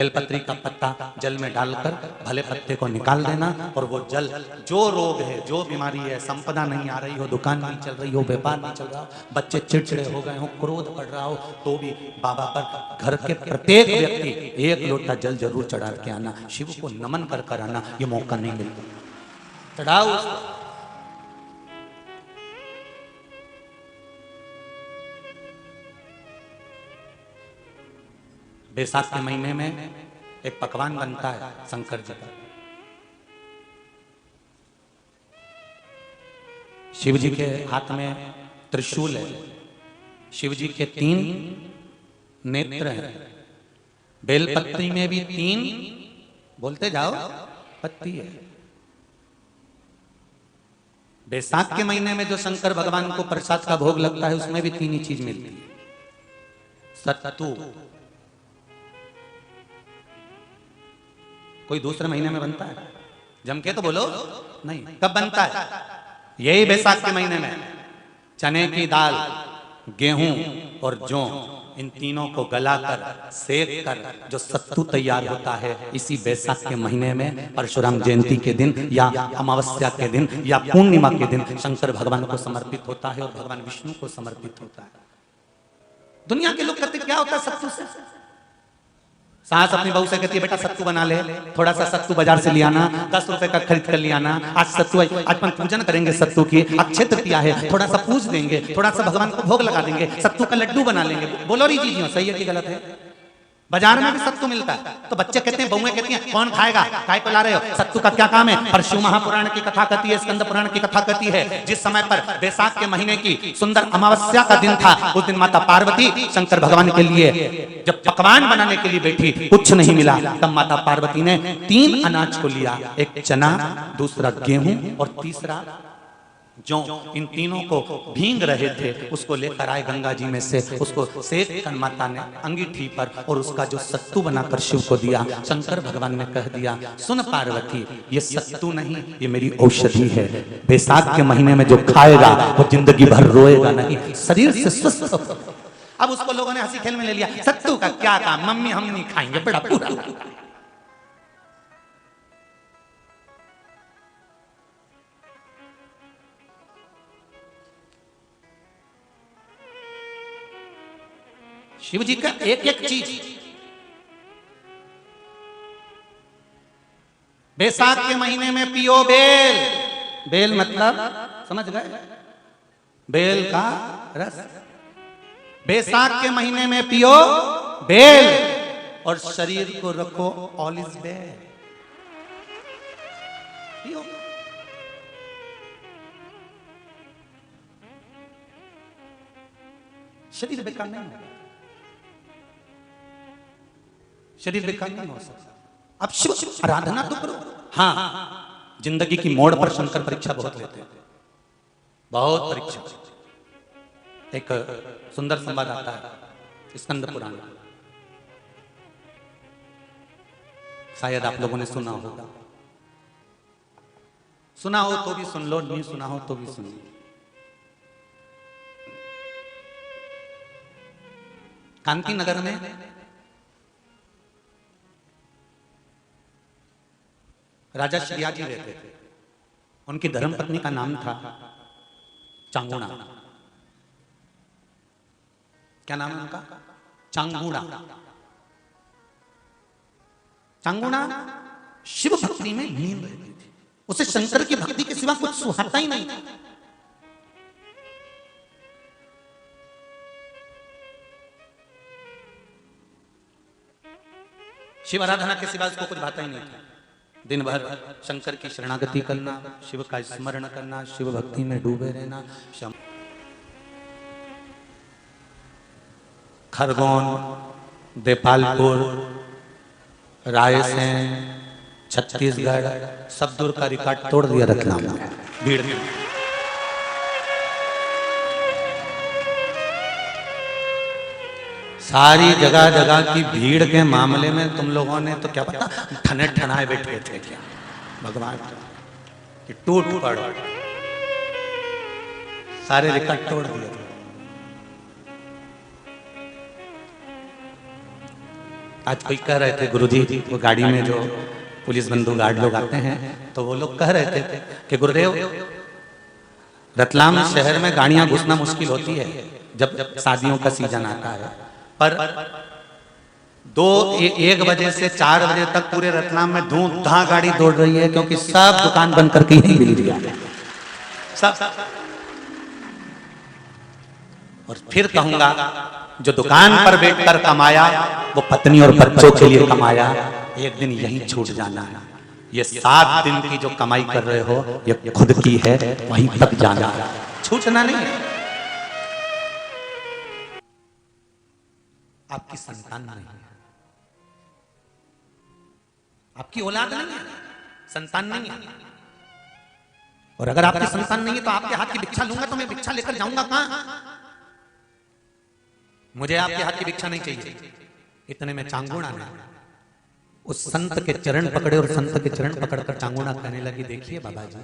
बेलपत्री का पत्ता जल में डालकर भले पत्ते को निकाल देना और वो जल, जो रोग है, जो बीमारी है, संपदा नहीं आ रही हो, दुकान नहीं चल रही हो, व्यापार नहीं चल रहा हो, बच्चे चिड़चिड़े हो गए हो, क्रोध पड़ रहा हो, तो भी बाबा पर घर के प्रत्येक व्यक्ति एक लोटा जल जरूर चढ़ा के आना, शिव को नमन कर कर आना। ये मौका नहीं मिलता, चढ़ाओ उसको। बैसाख के महीने में एक पकवान बनता है शंकर जी का। शिव जी के हाथ में त्रिशूल है, शिव जी के 3 नेत्र हैं, बेलपत्री में भी 3, बोलते जाओ, पत्ती है। बैसाख के महीने में जो शंकर भगवान को प्रसाद का भोग लगता है उसमें भी 3 ही चीज मिलती है। सत्तू कोई दूसरे महीने में बनता है? जम के तो बोलो नहीं। कब बनता है? यही बैसाख के महीने में। चने की दाल, गेहूं और जौ, इन तीनों को गलाकर सेक कर जो सत्तू तैयार होता है, इसी बैसाख के महीने में परशुराम जयंती के दिन या अमावस्या के दिन या पूर्णिमा के दिन शंकर भगवान को समर्पित होता है और भगवान विष्णु को समर्पित होता है। दुनिया के लोग कहते क्या होता है सत्तू से? सास अपनी बहू से कहती है बेटा सत्तू बना ले, थोड़ा सा सत्तू बाजार से ले आना, 10 रुपए का खरीद कर ले आना, आज सत्तू, आज अपन पूजन करेंगे सत्तू की, अक्षय तृतीया है, थोड़ा सा पूज देंगे, थोड़ा सा भगवान को भोग लगा देंगे, सत्तू का लड्डू बना लेंगे। बोलो री जी, सही है कि गलत है? बाजार में भी सत्तू मिलता है, तो बच्चे कहते हैं, बहुएं कहती हैं कौन खाएगा, काय को ला रहे हो, सत्तू का क्या काम है? पर शिव महापुराण की कथा कहती है, स्कंद पुराण की कथा कहती है, जिस समय पर बैसाख के महीने की सुंदर अमावस्या का दिन था, उस दिन माता पार्वती शंकर भगवान के लिए जब पकवान बनाने के लिए बैठी, कुछ नहीं मिला, तब माता पार्वती ने 3 अनाज को लिया, एक चना, दूसरा गेहूं और तीसरा जौ। इन तीनों को भींग रहे थे, उसको लेकर आए गंगा जी में से, उसको सेक कर माता ने अंगीठी पर और उसका जो सत्तू बनाकर शिव को दिया। शंकर भगवान ने कह दिया, सुन पार्वती, ये सत्तू नहीं, ये मेरी औषधि है। बैसाख के महीने में जो खाएगा वो जिंदगी भर रोएगा नहीं, शरीर से स्वस्थ होगा। अब उसको लोगों ने हंसी खेल में ले लिया, सत्तू का क्या काम, मम्मी हम नहीं खाएंगे, बड़ा पूरा। शिव जी का एक एक चीज। बैसाख के महीने में पियो बेल, बेल मतलब समझ गए, बेल का रस। बैसाख के महीने में पियो बेल और शरीर को रखो ऑलिव बेल, पियो। शरीर बेकार नहीं होगा, शरीर बेकार नहीं हो सकता। अब शिव आराधना तो करो। हाँ, जिंदगी की मोड़ पर शंकर परीक्षा बहुत लेते हैं, बहुत परीक्षा। एक सुंदर संवाद आता है स्कंद पुराण, शायद आप लोगों ने सुना होगा, सुना हो तो भी सुन लो, नहीं सुना हो तो भी सुन लो। कांति नगर में राजा श्रियाजी रहते थे, उनकी धर्मपत्नी का नाम था चांगुणा। क्या नाम है उनका? चांगुणा। चांगुणा शिव भक्ति में लीन रहती थी, उसे शंकर की भक्ति के सिवा कुछ सुहाता ही नहीं था। शिव आराधना के सिवा उसको कुछ भाता ही नहीं था। दिन भर शंकर की शरणागति करना, शिव का स्मरण करना, शिव भक्ति में डूबे रहना। खरगोन, देपालपुर, रायसेन, छत्तीसगढ़, सब दूर का रिकॉर्ड तोड़ दिया रतलाम में भीड़ में। सारी जगह जगह की भीड़ के मामले में तुम लोगों ने तो क्या पता ठने ठनाए बैठे थे क्या भगवान कि टूट पड़ो, सारे रिकॉर्ड तोड़ दिए। 8 आज कोई कह रहे थे गुरुजी, वो गाड़ी में जो पुलिस बंदूक गार्ड लोग आते हैं, तो वो लोग कह रहे थे कि गुरुदेव, रतलाम शहर में गाड़ियां घुसना मुश्किल होती है जब शादियों का सीजन आता है, पर 1 बजे से 4 बजे तक पूरे रतलाम में धूम-धाम गाड़ी दौड़ रही है, क्योंकि सब दुकान बंद करके यहीं मिल रही है सब। और फिर कहूंगा, जो दुकान पर बैठकर कमाया वो पत्नी और बच्चों के लिए कमाया, एक दिन यहीं छूट जाना। ये 7 दिन की जो कमाई कर रहे हो ये खुद की है, वहीं तक जाना, छूटना नहीं है। आपकी संतान नहीं है, आपकी औलाद नहीं है, संतान नहीं है। और अगर आपकी संतान नहीं है तो आपके हाथ की भिक्षा लूंगा तो मैं भिक्षा लेकर जाऊंगा कहां? मुझे आपके हाथ की भिक्षा नहीं चाहिए। इतने में चांगुणा ने उस संत के चरण पकड़े और संत के चरण पकड़कर चांगुणा कहने लगी, देखिए बाबा जी,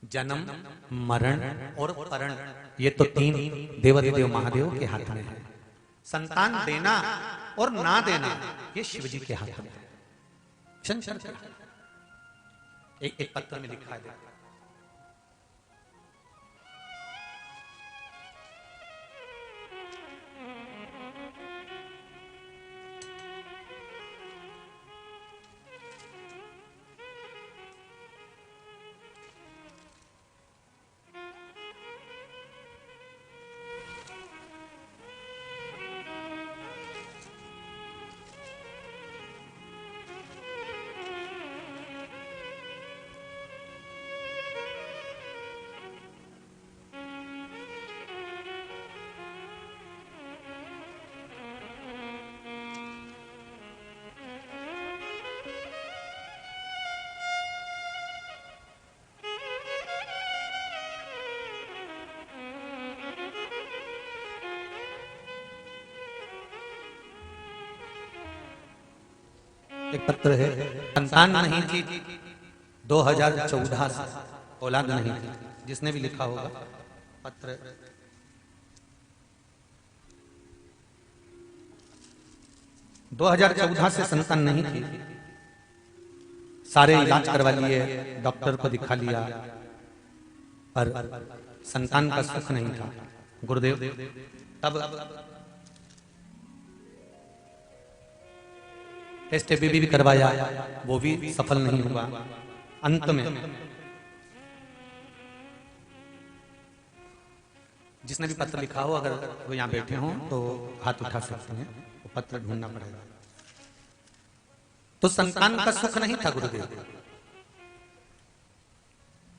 जन्म, मरण और परण ये तो 3 देवाधिदेव महादेव के हाथ में है। संतान देना और ना देना ये शिव जी के हाथ में है। शंकर एक पत्र में लिखा है, एक पत्र है, संतान नहीं थी 2014 से, औलाद नहीं थी। जिसने भी लिखा होगा पत्र, 2014 से संतान नहीं थी, सारे इलाज करवा लिए, डॉक्टर को दिखा लिया, पर संतान का सुख नहीं था। गुरुदेव तब टेस्ट बेबी भी करवाया, वो भी सफल नहीं हुआ। अंत में जिसने भी पत्र लिखा हो, अगर वो यहाँ बैठे हों तो हाथ उठा सकते हैं, वो पत्र ढूंढना पड़ेगा। तो संतान का सुख नहीं था गुरुदेव,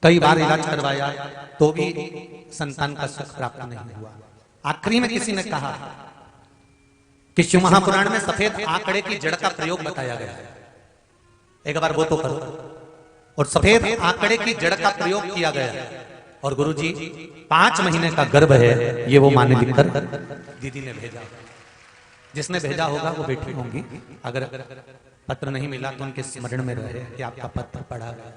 कई बार इलाज करवाया तो भी संतान का सुख प्राप्त नहीं हुआ। आखिरी में किसी ने कहा कि शिव महापुराण में सफेद आंकड़े की जड़ का प्रयोग बताया गया है, एक बार वो तो करो। और सफेद आंकड़े की जड़ का प्रयोग किया गया है, और गुरुजी 5 महीने का गर्भ है, ये वो माने लिखकर दीदी ने भेजा। जिसने भेजा होगा वो बैठी होंगी, अगर पत्र नहीं मिला तो उनके स्मरण में रहे कि आपका पत्र पढ़ा गया।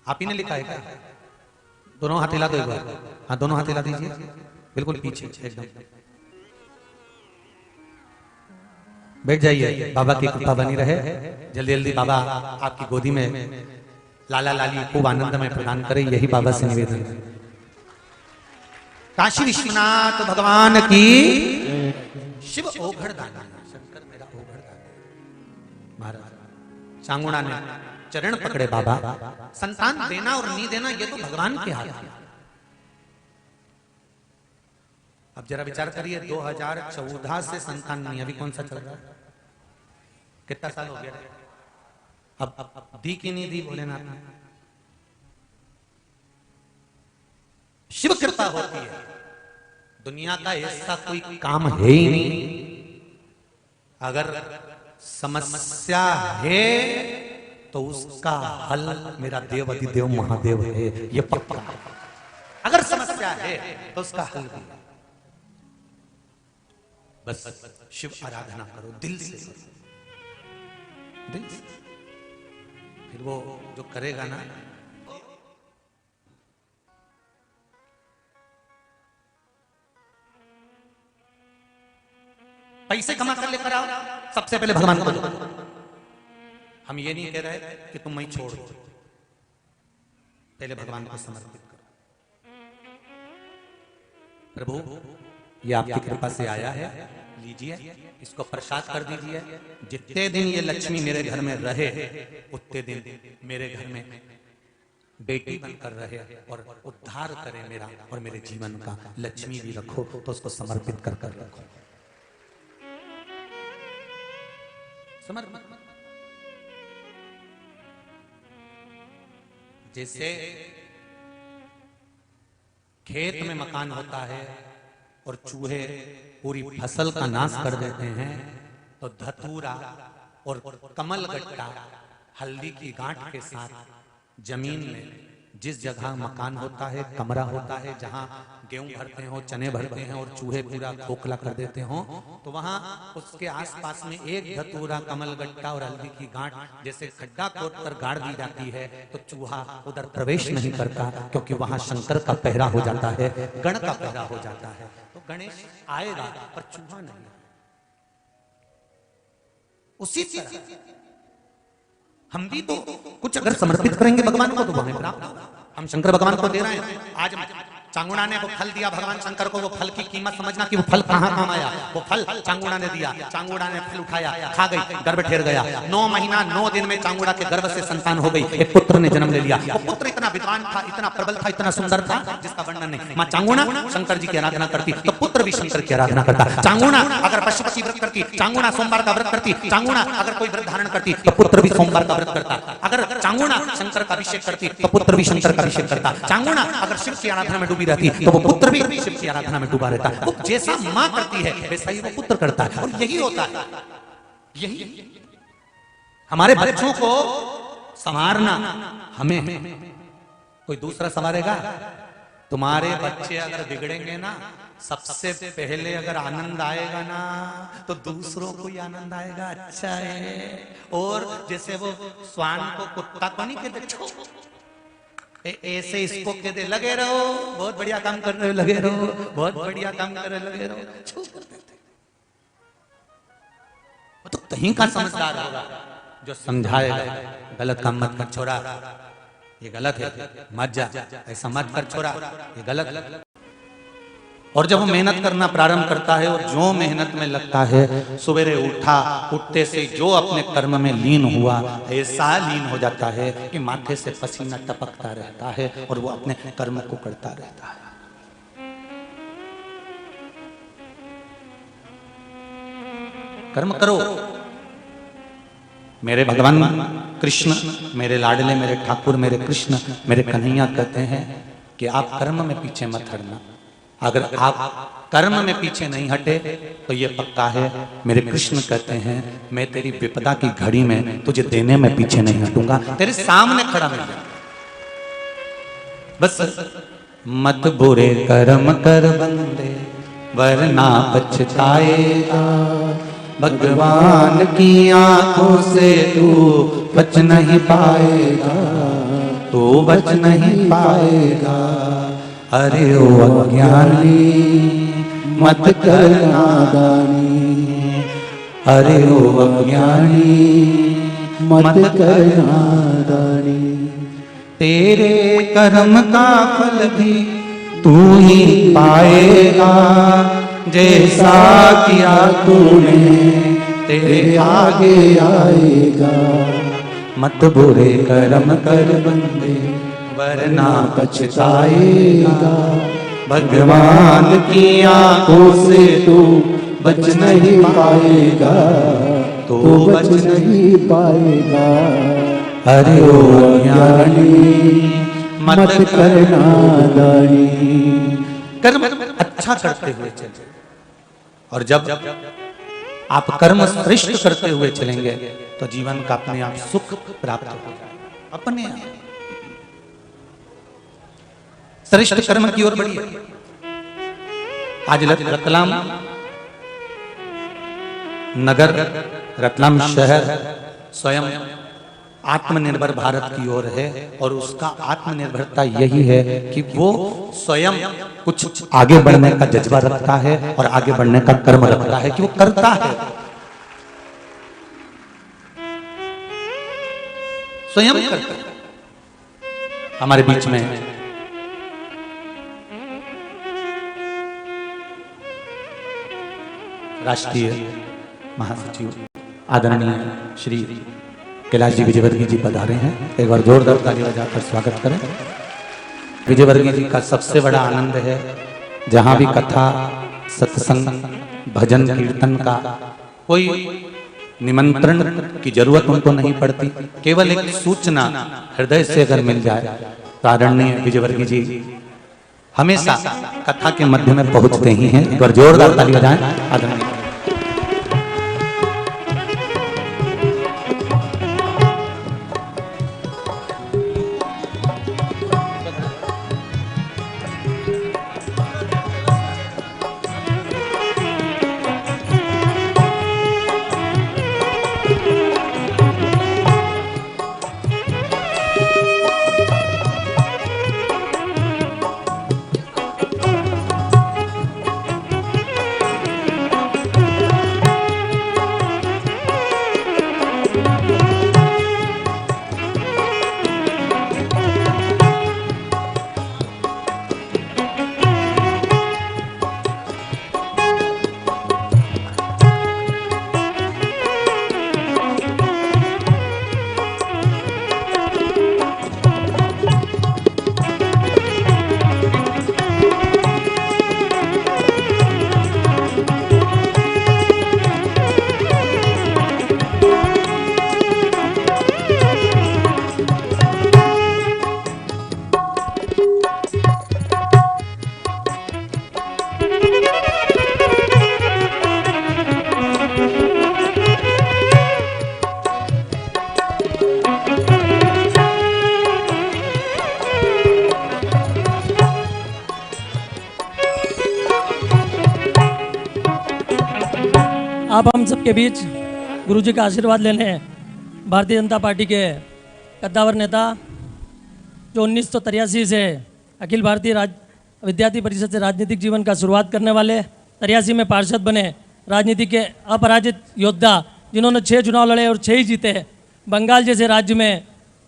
आप ही ने लिखा है क्या? दोनों हाथ हिला दो एक बार। हाँ, दोनों हाथ हिला दीजिए, बिल्कुल पीछे एकदम। बैठ जाइए, बाबा की कृपा बनी रहे। जल्दी जल्दी बाबा आपकी गोदी में लाला लाली खूब आनंद में प्रदान करे, यही बाबा से निवेदन है। काशी विश्वनाथ भगवान की, शिव ओघड़ दानी, शंकर मेरा ओघड़ दानी। महाराज चांगुणा ने चरण पकड़े, बाबा संतान देना और नहीं देना ये तो भगवान के हाथ है। अब जरा विचार करिए, 2014 से संतान नहीं, अभी कौन सा चल रहा है? कितना साल हो गया? अब दी की नहीं दी भोलेनाथ ने? शिव कृपा होती है, दुनिया का ऐसा कोई काम है ही नहीं। अगर समस्या है तो उसका हल मेरा देव अधिदेव महादेव है, ये पक्का। अगर समस्या है तो उसका हल भी। बस शिव आराधना करो, दिल से करो, दिल से। फिर वो जो करेगा ना, पैसे कमा कर लेकर आओ, सबसे पहले भगवान को दो। हम ये नहीं कह रहे कि तुम मैं छोड़ दो, पहले भगवान को समर्पित करो। प्रभु ये आपकी कृपा से आया है, लीजिए इसको प्रसाद कर दीजिए। जितने दिन ये लक्ष्मी मेरे घर में रहे उतने दिन मेरे घर में बेटी बनकर रहे और उद्धार करे मेरा और मेरे जीवन का। लक्ष्मी भी रखो तो उसको समर्पित कर कर रखो। समर्पित। जैसे खेत में मकान होता है और चूहे पूरी फसल का नाश कर देते हैं, तो धतूरा और कमल गट्टा हल्दी की गांठ के साथ जमीन में जिस जगह मकान होता है, कमरा होता है, जहां गेहूं भरते हो, चने भरते हैं और चूहे पूरा खोखला कर देते हो, तो वहां उसके आसपास में एक धतूरा, कमल गट्टा और हल्दी की गांठ जैसे खड्डा खोद कर गाड़ दी जाती है, तो चूहा उधर प्रवेश नहीं करता, क्योंकि वहां शंकर का पहरा हो जाता है, गण का पहरा हो जाता है। तो गणेश आएगा पर चूहा नहीं। उसी तरह हम भी तो कुछ अगर समर्पित करेंगे भगवान को तो हमें प्राप्त होगा। हम शंकर भगवान को दे रहे हैं। आज चांगुड़ा ने वो फल दिया भगवान शंकर को, वो फल की कीमत समझना कि वो फल कहाँ काम आया। वो फल चांगुड़ा ने दिया, चांगुड़ा ने फल उठाया, खा गई, गर्भ ठहर गया। 9 महीना 9 दिन में चांगुड़ा के गर्भ से संतान हो गई, एक पुत्र ने जन्म ले लिया। वो पुत्र इतना विद्वान था, इतना प्रबल था, इतना सुंदर था, जिसका वर्णन नहीं। माँ चांगुड़ा शंकर जी की आराधना करती तो पुत्र भी शंकर की आराधना करता। चांगुड़ा अगर पशुपति व्रत करती, चांगुड़ा सोमवार का व्रत करती, चांगुड़ा अगर कोई व्रत धारण करती तो पुत्र भी सोमवार का व्रत करता। अगर चांगुड़ा शंकर का अभिषेक करती तो पुत्र भी शंकर का अभिषेक करता। चांगुड़ा अगर शिव की आराधना में डूबी रहती तो वो पुत्र भी शिव की आराधना में डूबा रहता। वो जैसा मां करती है वैसा ही वो पुत्र करता है। और यही होता है, यही हमारे बच्चों को संवारना हमें, कोई दूसरा संवारेगा? तुम्हारे बच्चे अगर बिगड़ेंगे ना, सबसे पहले अगर आनंद आएगा ना तो दूसरों को ही आनंद आएगा। अच्छा है। और जैसे वो स्वान को कुत्ता को नहीं कहते, ऐसे इसको कहते लगे रहो, बहुत बढ़िया काम कर रहे हो, लगे रहो, बहुत बढ़िया काम कर रहे हो, लगे रहो। तो कहीं का समझदार होगा जो समझाएगा, गलत काम मत कर छोरा, ये गलत है, मत जा, ऐसा मत कर छोरा, ये गलत। और जब वो मेहनत करना प्रारंभ करता है और जो मेहनत में लगता है, सवेरे उठा, उठते से जो अपने कर्म में लीन हुआ, ऐसा लीन हो जाता है कि माथे से पसीना टपकता रहता है और वो अपने कर्म को करता रहता है। कर्म करो। मेरे भगवान कृष्ण, मेरे लाडले, मेरे ठाकुर, मेरे कृष्ण, मेरे कन्हैया कहते हैं कि आप कर्म में पीछे मत हटना। अगर आप कर्म में पीछे नहीं हटे तो ये पक्का है, मेरे कृष्ण कहते हैं, मैं तेरी विपदा की घड़ी में तुझे देने में पीछे नहीं हटूंगा, तेरे सामने खड़ा मिल जाऊंगा। बस मत बुरे कर्म कर बंदे वरना पछताएगा, भगवान की आंखों से तू बच नहीं पाएगा, तू बच नहीं पाएगा। अरे ओ अज्ञानी मत कर नादानी, अरे ओ अज्ञानी मत कर नादानी, तेरे कर्म का फल भी तू ही पाएगा, जैसा किया तूने तेरे आगे आएगा। मत बुरे कर्म कर बंदे वरना पछताएगा, भगवान की आंखों से तू बच नहीं पाएगा, तो बच नहीं पाएगा। अरे ओ अज्ञानी मत करना नादानी। कर्म अच्छा करते हुए चले, और जब आप कर्म श्रेष्ठ करते हुए चलेंगे तो जीवन का अपने आप सुख प्राप्त हो जाएगा, अपने आप। श्रेष्ठ कर्म की ओर बढ़िए। आज रतलाम नगर, रतलाम शहर स्वयं आत्मनिर्भर भारत की ओर है और उसका आत्मनिर्भरता यही है कि वो स्वयं कुछ आगे बढ़ने का जज्बा रखता है और आगे बढ़ने का कर्म रखता है कि वो करता है, स्वयं करता है। हमारे बीच में राष्ट्रीय महासचिव आदरणीय श्री कैलाश जी विजयवर्गीय जी पधारे हैं। एक बार जोरदार ताली बजाकर स्वागत करें। विजयवर्गीय जी का सबसे बड़ा आनंद है, जहां भी कथा सत्संग भजन कीर्तन का कोई निमंत्रण की जरूरत उनको नहीं पड़ती, केवल एक सूचना हृदय से अगर मिल जाए तो आदरणीय विजयवर्गीय जी हमेशा कथा के मध्य में पहुंचते ही हैं। एक बार जोरदार ताली बजाएं आदरणीय। आप हम सबके बीच गुरुजी का आशीर्वाद लेने भारतीय जनता पार्टी के कद्दावर नेता जो 1983 से अखिल भारतीय विद्यार्थी परिषद से राजनीतिक जीवन का शुरुआत करने वाले, 83 में पार्षद बने, राजनीति के अपराजित योद्धा जिन्होंने 6 चुनाव लड़े और 6 ही जीते। बंगाल जैसे राज्य में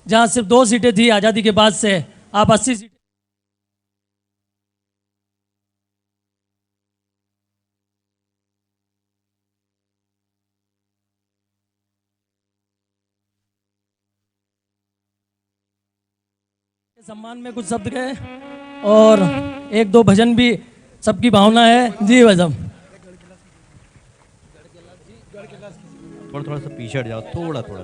जहां सिर्फ 2 सीटें थी आज़ादी के बाद से, आप 80 सीटें सम्मान में कुछ शब्द गए और 1-2 भजन भी सबकी भावना है। जी भजन थोड़ा सा पीछे हट जाओ, थोड़ा थोड़ा